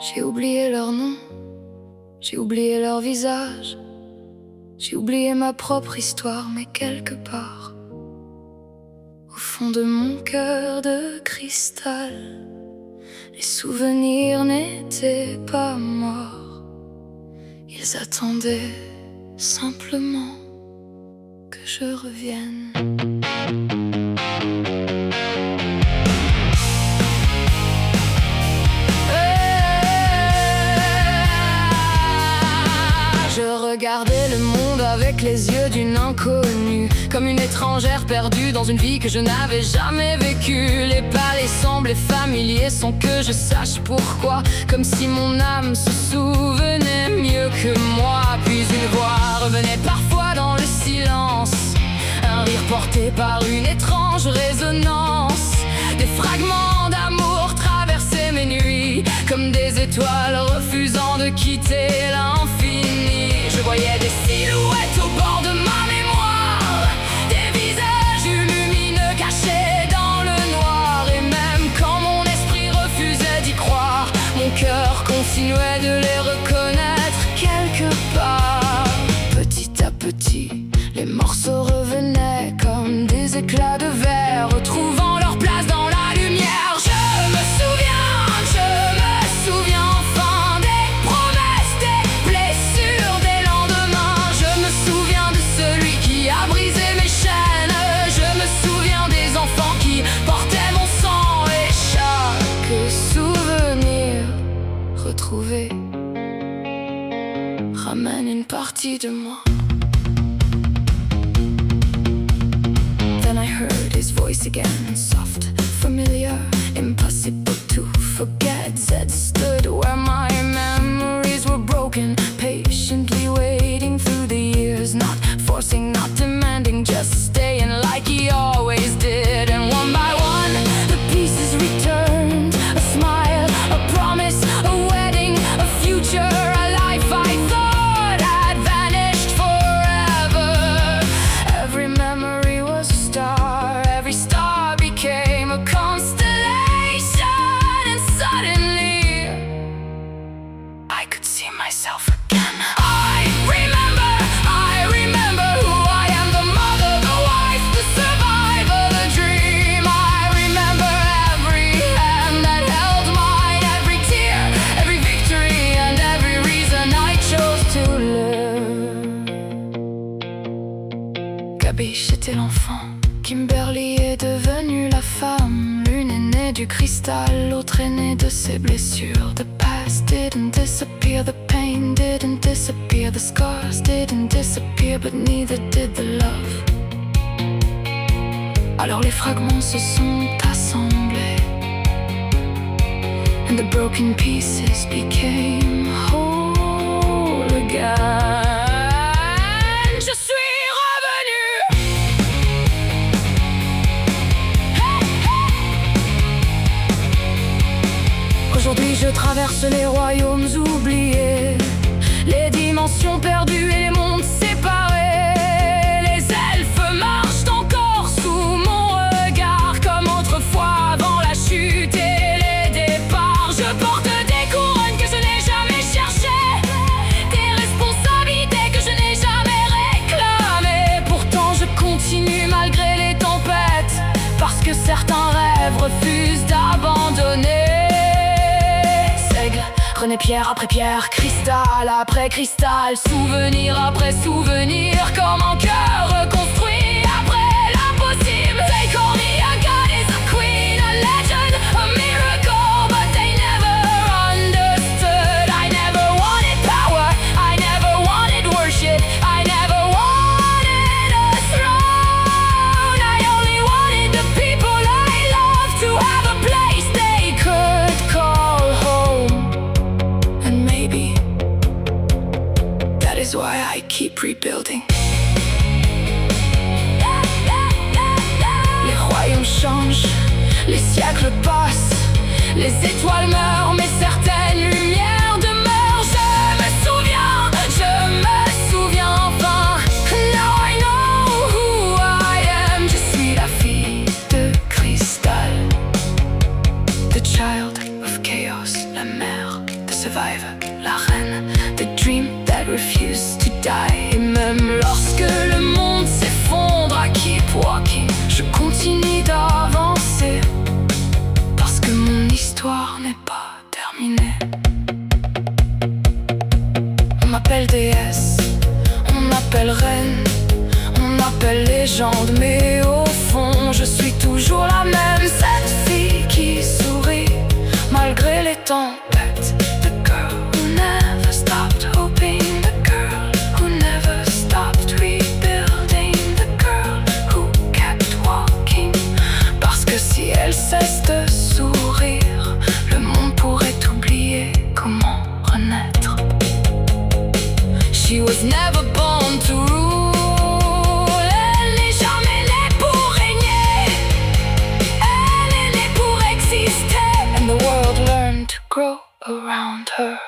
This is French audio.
J'ai oublié leur nom, j'ai oublié leur visage, j'ai oublié ma propre histoire, mais quelque part, au fond de mon cœur de cristal, les souvenirs n'étaient pas morts. Ils attendaient simplement que je revienne. Je regardais le monde avec les yeux d'une inconnue, comme une étrangère perdue dans une vie que je n'avais jamais vécue. Les palais semblaient familiers sans que je sache pourquoi, comme si mon âme se souvenait mieux que moi. Puis une voix revenait parfois dans le silence, un rire porté par une étrange résonance. Des fragments d'amour traversaient mes nuits, comme des étoiles refusant de quitter l'infini. Je voyais des silhouettes au bord de ma mémoire, des visages lumineux cachés dans le noir. Et même quand mon esprit refusait d'y croire, mon cœur continuait de les reconnaître quelque part. Petit à petit, les morceaux revenaient comme des éclats de verre, retrouvant leur place dans la lumière. Je me souviens enfin des promesses, des blessures, des lendemains. Je me souviens de celui qui a brisé mes chaînes. Je me souviens des enfants qui portaient mon sang. Et chaque souvenir retrouvé ramène une partie de moi. Then I heard his voice again, soft, familiar, impossible to forget. Zed stood where my memories were broken, patiently waiting through the years, not forcing, not demanding, just staying like he always did. And one by one, the pieces returned, a smile, a promise, a wedding, a future, a life I thought had vanished forever. Every memory was a star, every star became a constellation, and suddenly I could see myself again. I remember who I am, the mother, the wife, the survivor, the dream. I remember every hand that held mine, every tear, every victory, and every reason I chose to live. Gabiche était l'enfant, Kimberly est devenue la femme. L'une est née du cristal, l'autre est née de ses blessures. The past didn't disappear, the pain didn't disappear, the scars didn't disappear, but neither did the love. Alors les fragments se sont assemblés, and the broken pieces became whole again. Je suis revenu. Aujourd'hui je traverse les royaumes oubliés, les dimensions perdues et les mondes séparés. Les elfes marchent encore sous mon regard, comme autrefois avant la chute et les départs. Je porte des couronnes que je n'ai jamais cherchées, des responsabilités que je n'ai jamais réclamées. Pourtant je continue malgré les tempêtes, parce que certains rêves refusent d'abandonner. Prenez pierre après pierre, cristal après cristal, souvenir après souvenir, comme un cœur reconstruit après l'impossible. They call me a goddess, a queen, a legend, a miracle, but they never understood. I never wanted power, I never wanted worship, I never wanted a throne. I only wanted the people I love to have a place they could call home. That is why I keep rebuilding. Les royaumes changent, les siècles passent, les étoiles meurent, mais certaines lumières demeurent. Je me souviens enfin. Now I know who I am. Je suis la fille de cristal, the child of chaos, la mère de m'appelle reine, on m'appelle légende, mais au fond je suis toujours la même. Cette fille qui sourit malgré les tempêtes. The girl who never stopped hoping, the girl who never stopped rebuilding, the girl who kept walking. Parce que si elle cesse de sourire, le monde pourrait oublier comment renaître. She was never born to rule. Elle n'est jamais née pour régner. Elle est née pour exister. And the world learned to grow around her.